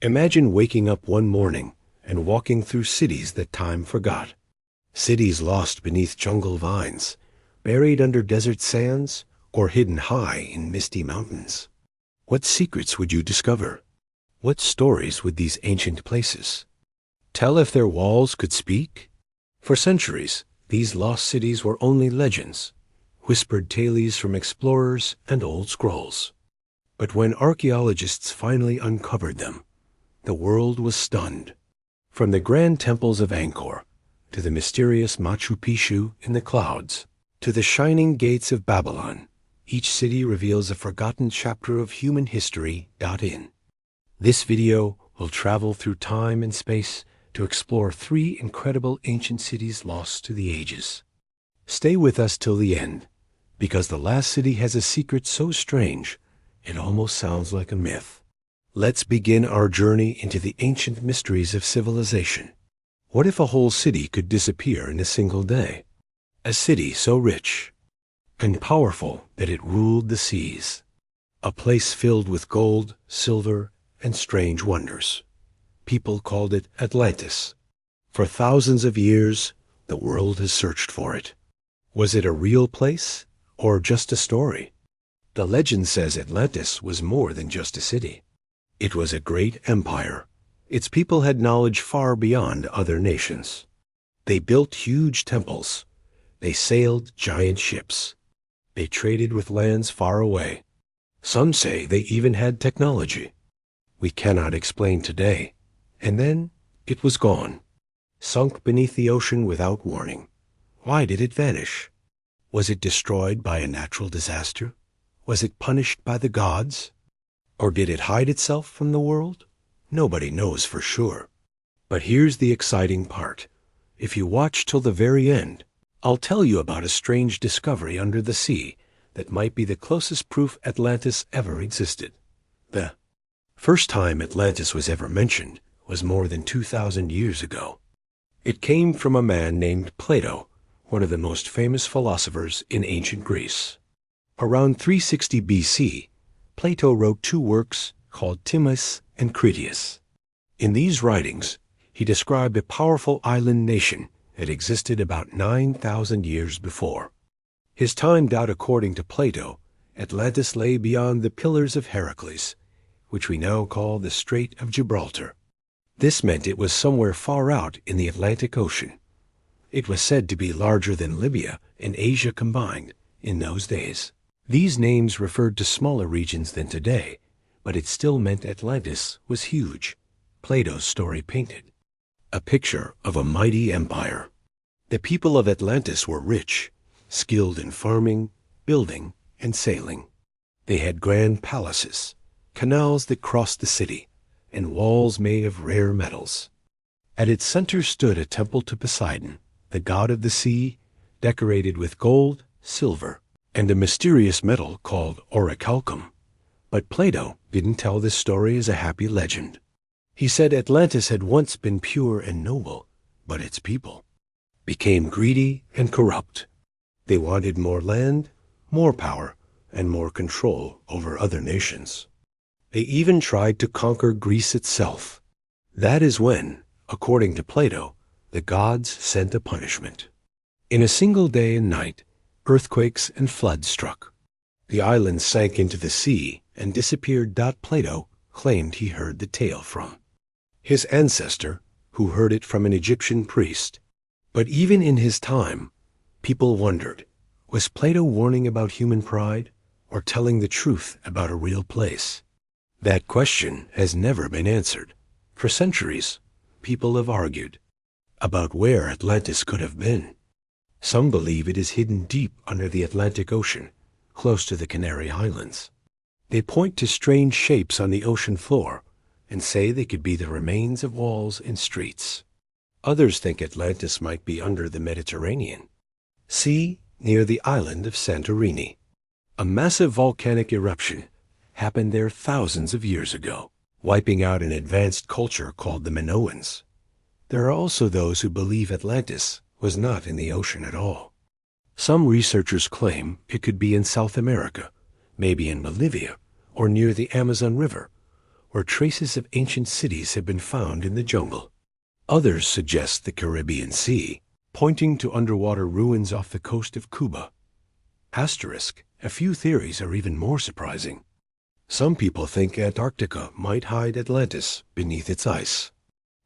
Imagine waking up one morning and walking through cities that time forgot. Cities lost beneath jungle vines, buried under desert sands, or hidden high in misty mountains. What secrets would you discover? What stories would these ancient places tell if their walls could speak? For centuries, these lost cities were only legends, whispered tales from explorers and old scrolls. But when archaeologists finally uncovered them, the world was stunned. From the grand temples of Angkor, to the mysterious Machu Picchu in the clouds, to the shining gates of Babylon, each city reveals a forgotten chapter of human history. In this video, we'll travel through time and space to explore 3 incredible ancient cities lost to the ages. Stay with us till the end, because the last city has a secret so strange, it almost sounds like a myth. Let's begin our journey into the ancient mysteries of civilization. What if a whole city could disappear in a single day? A city so rich and powerful that it ruled the seas. A place filled with gold, silver, and strange wonders. People called it Atlantis. For thousands of years, the world has searched for it. Was it a real place or just a story? The legend says Atlantis was more than just a city. It was a great empire. Its people had knowledge far beyond other nations. They built huge temples. They sailed giant ships. They traded with lands far away. Some say they even had technology we cannot explain today. And then it was gone, sunk beneath the ocean without warning. Why did it vanish? Was it destroyed by a natural disaster? Was it punished by the gods? Or did it hide itself from the world? Nobody knows for sure. But here's the exciting part. If you watch till the very end, I'll tell you about a strange discovery under the sea that might be the closest proof Atlantis ever existed. The first time Atlantis was ever mentioned was more than 2,000 years ago. It came from a man named Plato, one of the most famous philosophers in ancient Greece. Around 360 BC, Plato wrote 2 works called Timaeus and Critias. In these writings, he described a powerful island nation that existed about 9,000 years before. His time doubt according to Plato, Atlantis lay beyond the Pillars of Heracles, which we now call the Strait of Gibraltar. This meant it was somewhere far out in the Atlantic Ocean. It was said to be larger than Libya and Asia combined in those days. These names referred to smaller regions than today, but it still meant Atlantis was huge. Plato's story painted a picture of a mighty empire. The people of Atlantis were rich, skilled in farming, building, and sailing. They had grand palaces, canals that crossed the city, and walls made of rare metals. At its center stood a temple to Poseidon, the god of the sea, decorated with gold, silver, and a mysterious metal called orichalcum. But Plato didn't tell this story as a happy legend. He said Atlantis had once been pure and noble, but its people became greedy and corrupt. They wanted more land, more power, and more control over other nations. They even tried to conquer Greece itself. That is when, according to Plato, the gods sent a punishment. In a single day and night, earthquakes and floods struck. The island sank into the sea and disappeared. Plato claimed he heard the tale from his ancestor, who heard it from an Egyptian priest. But even in his time, people wondered, was Plato warning about human pride or telling the truth about a real place? That question has never been answered. For centuries, people have argued about where Atlantis could have been. Some believe it is hidden deep under the Atlantic Ocean, close to the Canary Islands. They point to strange shapes on the ocean floor and say they could be the remains of walls and streets. Others think Atlantis might be under the Mediterranean Sea near the island of Santorini. A massive volcanic eruption happened there thousands of years ago, wiping out an advanced culture called the Minoans. There are also those who believe Atlantis was not in the ocean at all. Some researchers claim it could be in South America, maybe in Bolivia, or near the Amazon River, where traces of ancient cities have been found in the jungle. Others suggest the Caribbean Sea, pointing to underwater ruins off the coast of Cuba. Asterisk, a few theories are even more surprising. Some people think Antarctica might hide Atlantis beneath its ice.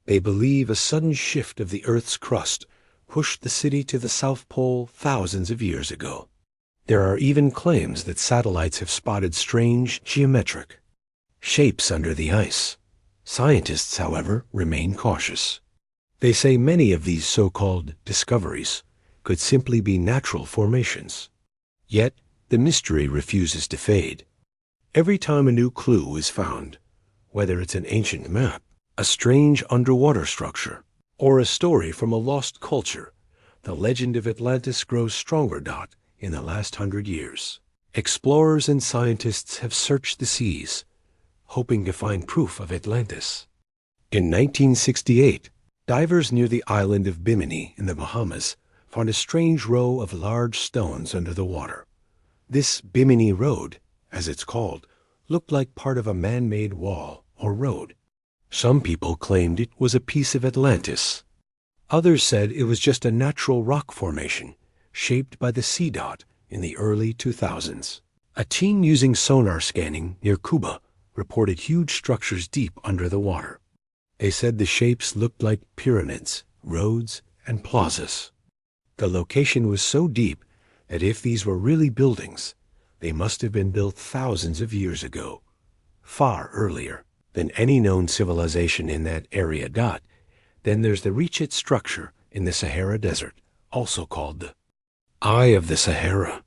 They believe a sudden shift of the Earth's crust pushed the city to the South Pole thousands of years ago. There are even claims that satellites have spotted strange geometric shapes under the ice. Scientists, however, remain cautious. They say many of these so-called discoveries could simply be natural formations. Yet, the mystery refuses to fade. Every time a new clue is found, whether it's an ancient map, a strange underwater structure, or a story from a lost culture, the legend of Atlantis grows stronger. In the last 100 years, explorers and scientists have searched the seas, hoping to find proof of Atlantis. In 1968, divers near the island of Bimini in the Bahamas found a strange row of large stones under the water. This Bimini Road, as it's called, looked like part of a man-made wall or road. Some people claimed it was a piece of Atlantis. Others said it was just a natural rock formation shaped by the sea dot in the early 2000s. A team using sonar scanning near Cuba reported huge structures deep under the water. They said the shapes looked like pyramids, roads, and plazas. The location was so deep that if these were really buildings, they must have been built thousands of years ago, far earlier than any known civilization in that area. Then there's the Richet structure in the Sahara Desert, also called the Eye of the Sahara.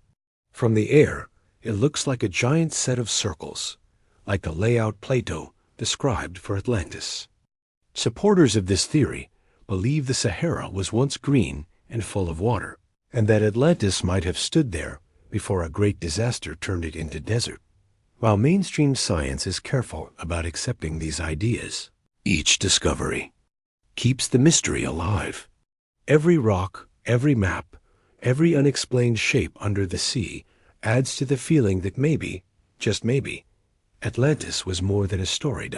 From the air, it looks like a giant set of circles, like the layout Plato described for Atlantis. Supporters of this theory believe the Sahara was once green and full of water, and that Atlantis might have stood there before a great disaster turned it into desert. While mainstream science is careful about accepting these ideas, each discovery keeps the mystery alive. Every rock, every map, every unexplained shape under the sea adds to the feeling that maybe, just maybe, Atlantis was more than a story.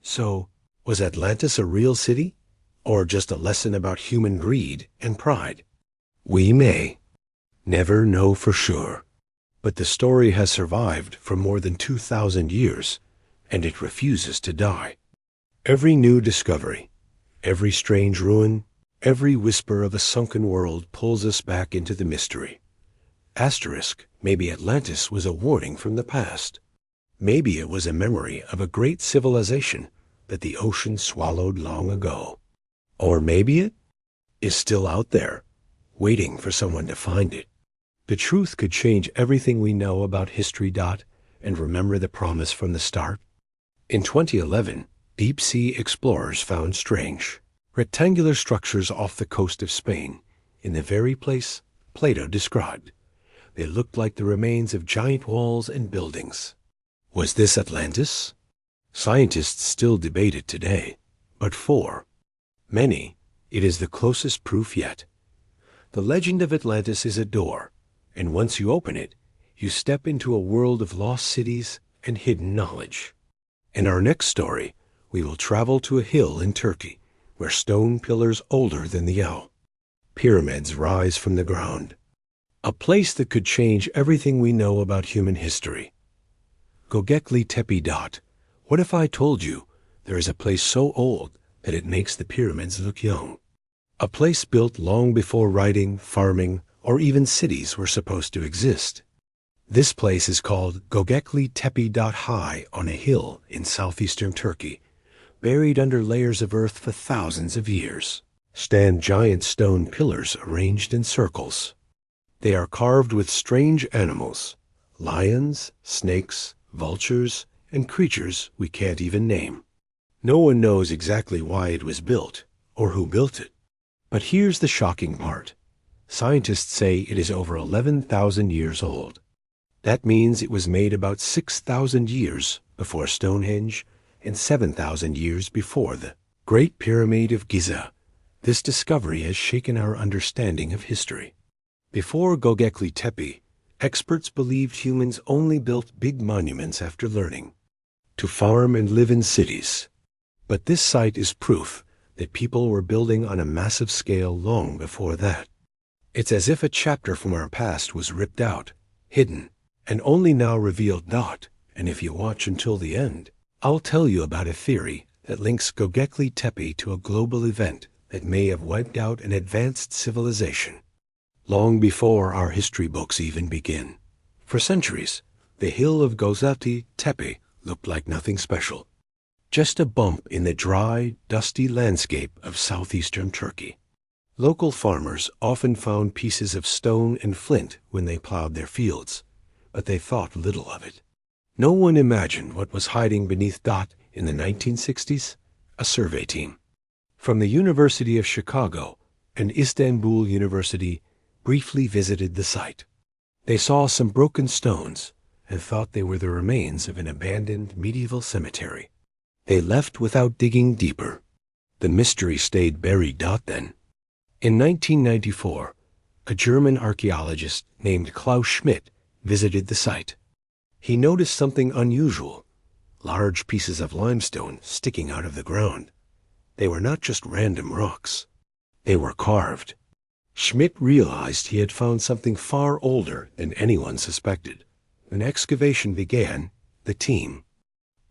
So, was Atlantis a real city, or just a lesson about human greed and pride? We may never know for sure, but the story has survived for more than 2,000 years, and it refuses to die. Every new discovery, every strange ruin, every whisper of a sunken world pulls us back into the mystery. Asterisk, maybe Atlantis was a warning from the past. Maybe it was a memory of a great civilization that the ocean swallowed long ago. Or maybe it is still out there, waiting for someone to find it. The truth could change everything we know about history. And remember the promise from the start? In 2011, deep-sea explorers found strange, rectangular structures off the coast of Spain, in the very place Plato described. They looked like the remains of giant walls and buildings. Was this Atlantis? Scientists still debate it today, but for many, it is the closest proof yet. The legend of Atlantis is a door, and once you open it, you step into a world of lost cities and hidden knowledge. In our next story, we will travel to a hill in Turkey, where stone pillars older than the owl, pyramids rise from the ground. A place that could change everything we know about human history. Göbekli Tepe. What if I told you there is a place so old that it makes the pyramids look young? A place built long before writing, farming, or even cities were supposed to exist. This place is called Göbekli Tepe. High on a hill in southeastern Turkey, buried under layers of earth for thousands of years, stand giant stone pillars arranged in circles. They are carved with strange animals, lions, snakes, vultures, and creatures we can't even name. No one knows exactly why it was built or who built it. But here's the shocking part. Scientists say it is over 11,000 years old. That means it was made about 6,000 years before Stonehenge and 7,000 years before the Great Pyramid of Giza. This discovery has shaken our understanding of history. Before Göbekli Tepe, experts believed humans only built big monuments after learning. to farm and live in cities. But this site is proof that people were building on a massive scale long before that. It's as if a chapter from our past was ripped out, hidden, and only now revealed not. And if you watch until the end, I'll tell you about a theory that links Göbekli Tepe to a global event that may have wiped out an advanced civilization long before our history books even begin. For centuries, the hill of Göbekli Tepe looked like nothing special, just a bump in the dry, dusty landscape of southeastern Turkey. Local farmers often found pieces of stone and flint when they plowed their fields, but they thought little of it. No one imagined what was hiding beneath that in the 1960s. A survey team from the University of Chicago and Istanbul University briefly visited the site. They saw some broken stones and thought they were the remains of an abandoned medieval cemetery. They left without digging deeper. The mystery stayed buried. Then, in 1994, a German archaeologist named Klaus Schmidt visited the site. He noticed something unusual: large pieces of limestone sticking out of the ground. They were not just random rocks. They were carved. Schmidt realized he had found something far older than anyone suspected. When excavation began, the team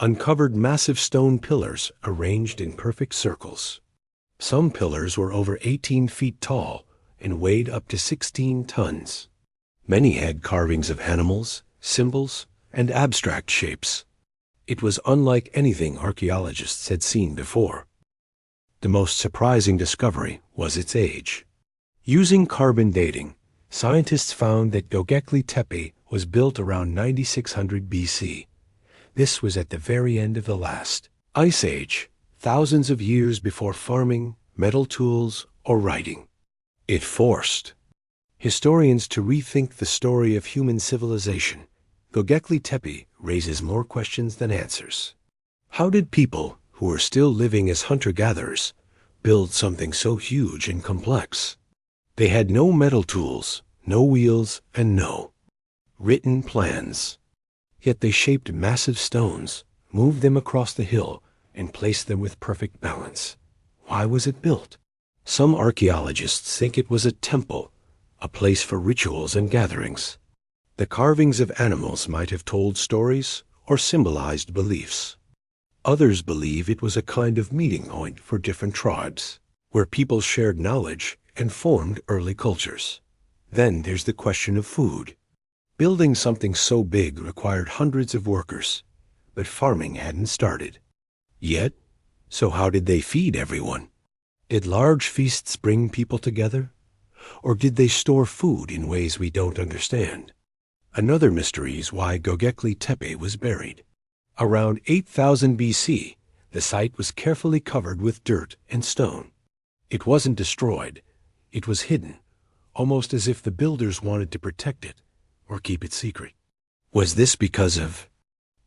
uncovered massive stone pillars arranged in perfect circles. Some pillars were over 18 feet tall and weighed up to 16 tons. Many had carvings of animals, symbols, and abstract shapes. It was unlike anything archaeologists had seen before. The most surprising discovery was its age. Using carbon dating, scientists found that Göbekli Tepe was built around 9600 BC. This was at the very end of the last ice age, thousands of years before farming, metal tools, or writing. It forced historians to rethink the story of human civilization. Göbekli Tepe raises more questions than answers. How did people who were still living as hunter-gatherers build something so huge and complex? They had no metal tools, no wheels, and no written plans. Yet they shaped massive stones, moved them across the hill, and placed them with perfect balance. Why was it built? Some archaeologists think it was a temple, a place for rituals and gatherings. The carvings of animals might have told stories or symbolized beliefs. Others believe it was a kind of meeting point for different tribes, where people shared knowledge and formed early cultures. Then there's the question of food. Building something so big required hundreds of workers, but farming hadn't started yet. So how did they feed everyone? Did large feasts bring people together? Or did they store food in ways we don't understand? Another mystery is why Göbekli Tepe was buried. Around 8000 BC, the site was carefully covered with dirt and stone. It wasn't destroyed. It was hidden, almost as if the builders wanted to protect it or keep it secret. Was this because of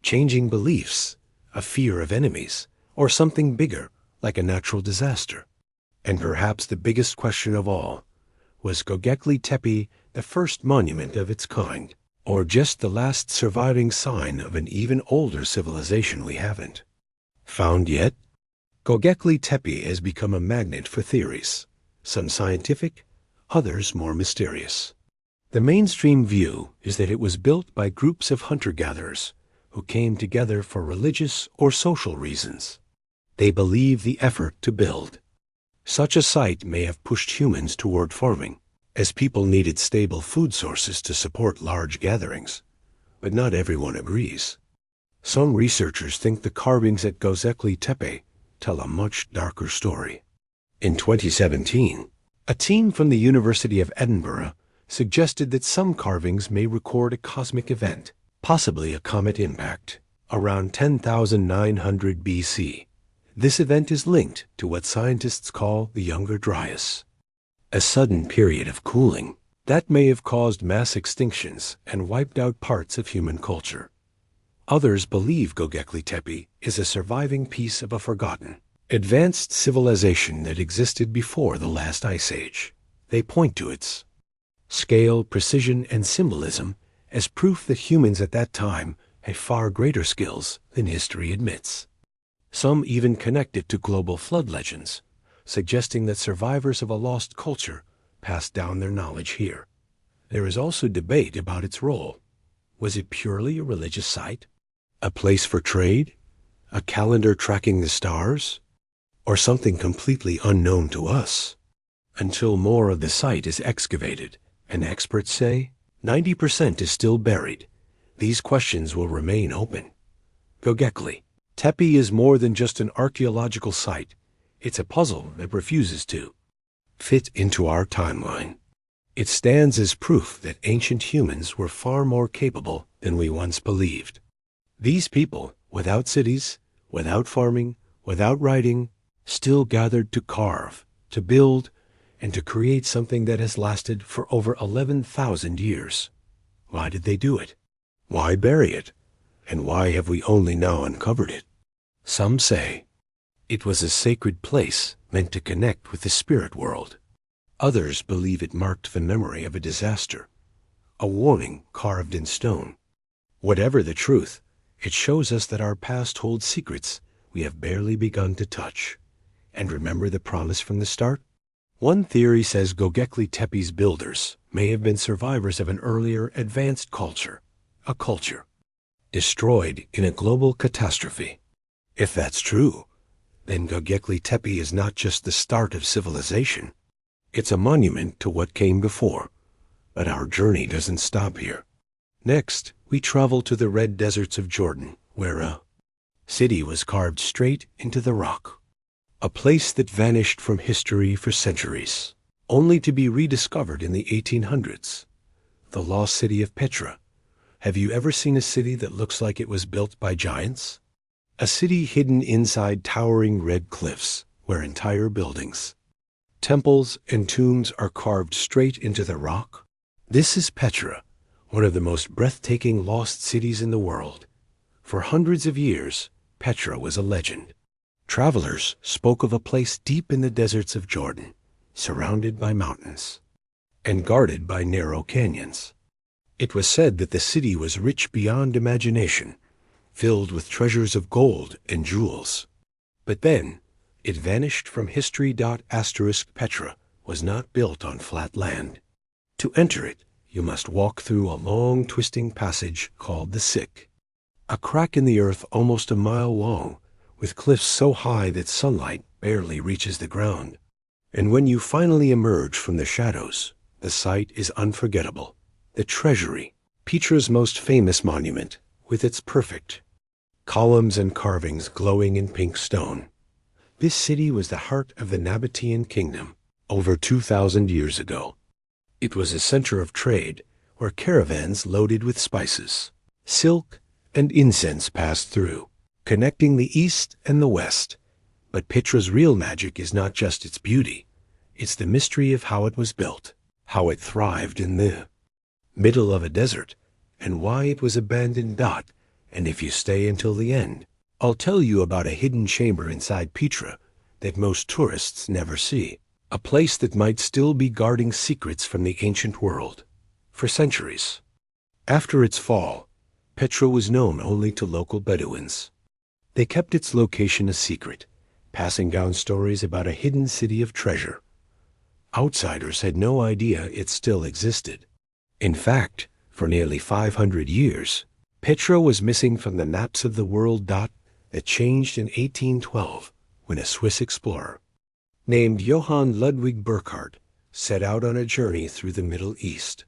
changing beliefs, a fear of enemies, or something bigger, like a natural disaster? And perhaps the biggest question of all, was Göbekli Tepe the first monument of its kind, or just the last surviving sign of an even older civilization we haven't found yet? Göbekli Tepe has become a magnet for theories, some scientific, others more mysterious. The mainstream view is that it was built by groups of hunter-gatherers who came together for religious or social reasons. They believe the effort to build such a site may have pushed humans toward farming, as people needed stable food sources to support large gatherings. But not everyone agrees. Some researchers think the carvings at Göbekli Tepe tell a much darker story. In 2017, a team from the University of Edinburgh suggested that some carvings may record a cosmic event, possibly a comet impact, around 10,900 BC. This event is linked to what scientists call the Younger Dryas, a sudden period of cooling that may have caused mass extinctions and wiped out parts of human culture. Others believe Göbekli Tepe is a surviving piece of a forgotten, advanced civilization that existed before the last ice age. They point to its scale, precision, and symbolism as proof that humans at that time have far greater skills than history admits. Some even connect it to global flood legends, suggesting that survivors of a lost culture passed down their knowledge here. There is also debate about its role. Was it purely a religious site? A place for trade? A calendar tracking the stars? Or something completely unknown to us? Until more of the site is excavated, and experts say 90% is still buried, these questions will remain open. Göbekli Tepe is more than just an archaeological site. It's a puzzle that refuses to fit into our timeline. It stands as proof that ancient humans were far more capable than we once believed. These people, without cities, without farming, without writing, still gathered to carve, to build, and to create something that has lasted for over 11,000 years. Why did they do it? Why bury it? And why have we only now uncovered it? Some say it was a sacred place meant to connect with the spirit world. Others believe it marked the memory of a disaster, a warning carved in stone. Whatever the truth, it shows us that our past holds secrets we have barely begun to touch. And remember the promise from the start? One theory says Göbekli Tepe's builders may have been survivors of an earlier advanced culture, a culture destroyed in a global catastrophe. If that's true, then Göbekli Tepe is not just the start of civilization. It's a monument to what came before. But our journey doesn't stop here. Next, we travel to the red deserts of Jordan, where a city was carved straight into the rock. A place that vanished from history for centuries, only to be rediscovered in the 1800s. The lost city of Petra. Have you ever seen a city that looks like it was built by giants? A city hidden inside towering red cliffs, where entire buildings, temples and tombs are carved straight into the rock. This is Petra, one of the most breathtaking lost cities in the world. For hundreds of years, Petra was a legend. Travelers spoke of a place deep in the deserts of Jordan, surrounded by mountains and guarded by narrow canyons. It was said that the city was rich beyond imagination, filled with treasures of gold and jewels. But then, it vanished from history. Petra was not built on flat land. To enter it, you must walk through a long twisting passage called the Sunken, a crack in the earth almost a mile long, with cliffs so high that sunlight barely reaches the ground. And when you finally emerge from the shadows, the sight is unforgettable. The treasury, Petra's most famous monument, with its perfect columns and carvings glowing in pink stone. This city was the heart of the Nabatean kingdom over 2,000 years ago. It was a center of trade where caravans loaded with spices, silk, and incense passed through, connecting the east and the west. But Petra's real magic is not just its beauty. It's the mystery of how it was built, how it thrived in the middle of a desert, and why it was abandoned. And if you stay until the end, I'll tell you about a hidden chamber inside Petra that most tourists never see, a place that might still be guarding secrets from the ancient world for centuries. After its fall, Petra was known only to local Bedouins. They kept its location a secret, passing down stories about a hidden city of treasure. Outsiders had no idea it still existed. In fact, for nearly 500 years, Petra was missing from the maps of the world. That changed in 1812 when a Swiss explorer named Johann Ludwig Burckhardt set out on a journey through the Middle East.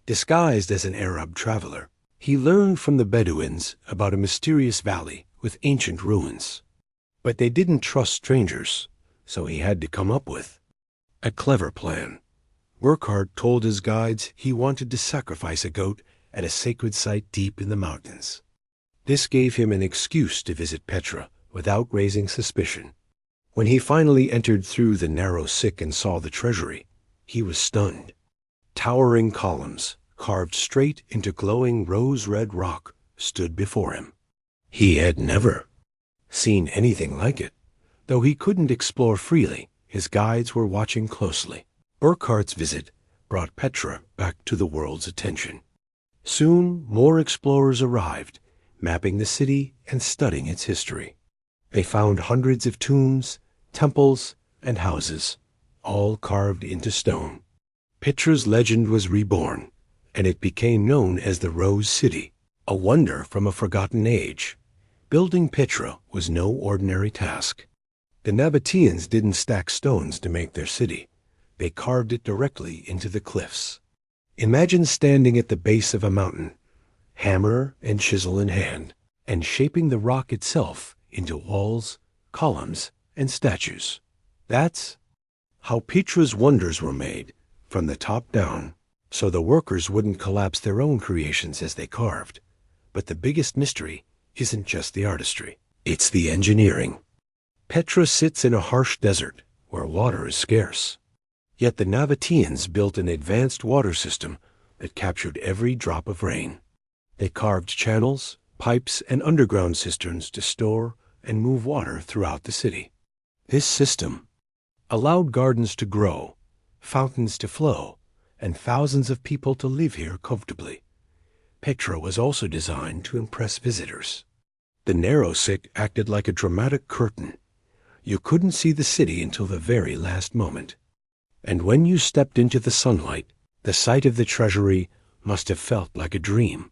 Disguised as an Arab traveler, he learned from the Bedouins about a mysterious valley with ancient ruins. But they didn't trust strangers, so he had to come up with a clever plan. Burckhardt told his guides he wanted to sacrifice a goat at a sacred site deep in the mountains. This gave him an excuse to visit Petra without raising suspicion. When he finally entered through the narrow Sunken and saw the treasury, he was stunned. Towering columns, carved straight into glowing rose-red rock, stood before him. He had never seen anything like it. Though he couldn't explore freely, his guides were watching closely. Burckhardt's visit brought Petra back to the world's attention. Soon, more explorers arrived, mapping the city and studying its history. They found hundreds of tombs, temples, and houses, all carved into stone. Petra's legend was reborn, and it became known as the Rose City, a wonder from a forgotten age. Building Petra was no ordinary task. The Nabateans didn't stack stones to make their city. They carved it directly into the cliffs. Imagine standing at the base of a mountain, hammer and chisel in hand, and shaping the rock itself into walls, columns, and statues. That's how Petra's wonders were made, from the top down, so the workers wouldn't collapse their own creations as they carved. But the biggest mystery isn't just the artistry, it's the engineering. Petra sits in a harsh desert where water is scarce. Yet the Nabateans built an advanced water system that captured every drop of rain. They carved channels, pipes, and underground cisterns to store and move water throughout the city. This system allowed gardens to grow, fountains to flow, and thousands of people to live here comfortably. Petra was also designed to impress visitors. The narrow sick acted like a dramatic curtain. You couldn't see the city until the very last moment. And when you stepped into the sunlight, the sight of the treasury must have felt like a dream.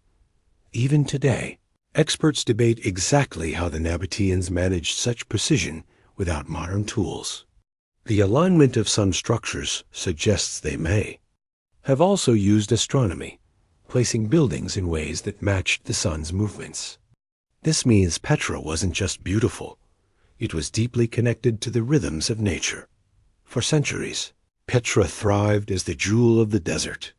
Even today, experts debate exactly how the Nabateans managed such precision without modern tools. The alignment of some structures suggests they may have also used astronomy, placing buildings in ways that matched the sun's movements. This means Petra wasn't just beautiful. It was deeply connected to the rhythms of nature. For centuries, Petra thrived as the jewel of the desert.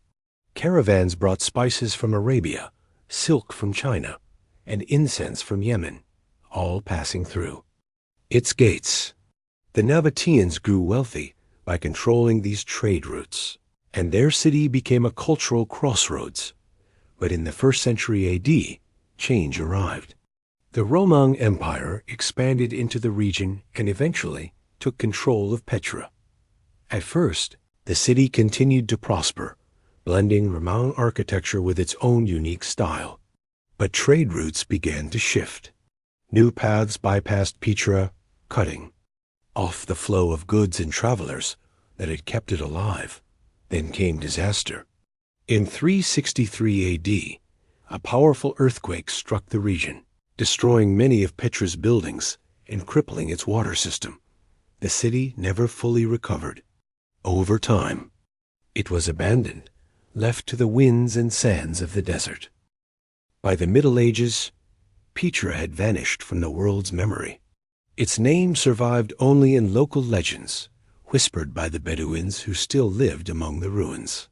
Caravans brought spices from Arabia, silk from China, and incense from Yemen, all passing through its gates. The Nabateans grew wealthy by controlling these trade routes, and their city became a cultural crossroads. But in the 1st century AD, change arrived. The Roman Empire expanded into the region and eventually took control of Petra. At first, the city continued to prosper, blending Roman architecture with its own unique style. But trade routes began to shift. New paths bypassed Petra, cutting off the flow of goods and travelers that had kept it alive. Then came disaster. In 363 AD, a powerful earthquake struck the region, destroying many of Petra's buildings and crippling its water system. The city never fully recovered. Over time, it was abandoned, left to the winds and sands of the desert. By the Middle Ages, Petra had vanished from the world's memory. Its name survived only in local legends, whispered by the Bedouins who still lived among the ruins.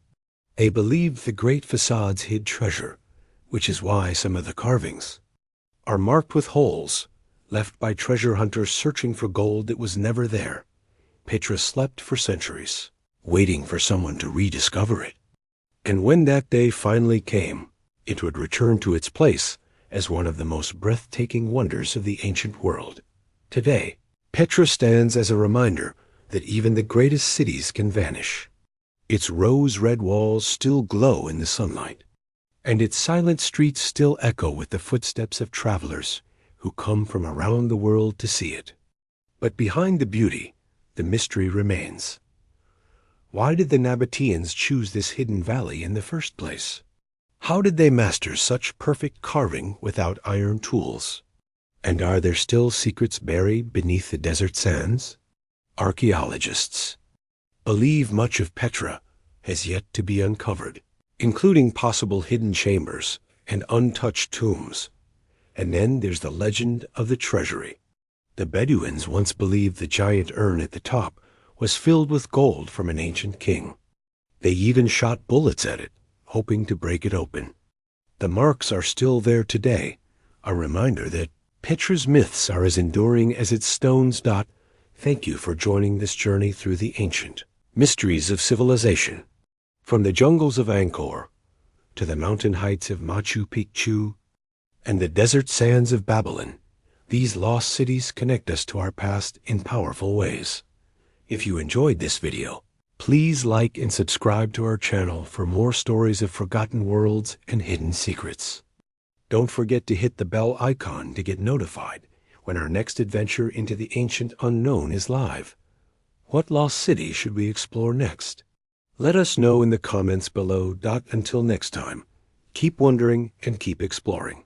They believed the great facades hid treasure, which is why some of the carvings are marked with holes, left by treasure hunters searching for gold that was never there. Petra slept for centuries, waiting for someone to rediscover it. And when that day finally came, it would return to its place as one of the most breathtaking wonders of the ancient world. Today, Petra stands as a reminder that even the greatest cities can vanish. Its rose-red walls still glow in the sunlight, and its silent streets still echo with the footsteps of travelers who come from around the world to see it. But behind the beauty, the mystery remains. Why did the Nabateans choose this hidden valley in the first place? How did they master such perfect carving without iron tools? And are there still secrets buried beneath the desert sands? Archaeologists believe much of Petra has yet to be uncovered, including possible hidden chambers and untouched tombs. And then there's the legend of the treasury. The Bedouins once believed the giant urn at the top was filled with gold from an ancient king. They even shot bullets at it, hoping to break it open. The marks are still there today, a reminder that Petra's myths are as enduring as its stones. Thank you for joining this journey through the ancient mysteries of civilization. From the jungles of Angkor to the mountain heights of Machu Picchu and the desert sands of Babylon, these lost cities connect us to our past in powerful ways. If you enjoyed this video, please like and subscribe to our channel for more stories of forgotten worlds and hidden secrets. Don't forget to hit the bell icon to get notified when our next adventure into the ancient unknown is live. What lost city should we explore next? Let us know in the comments below. Until next time, keep wondering and keep exploring.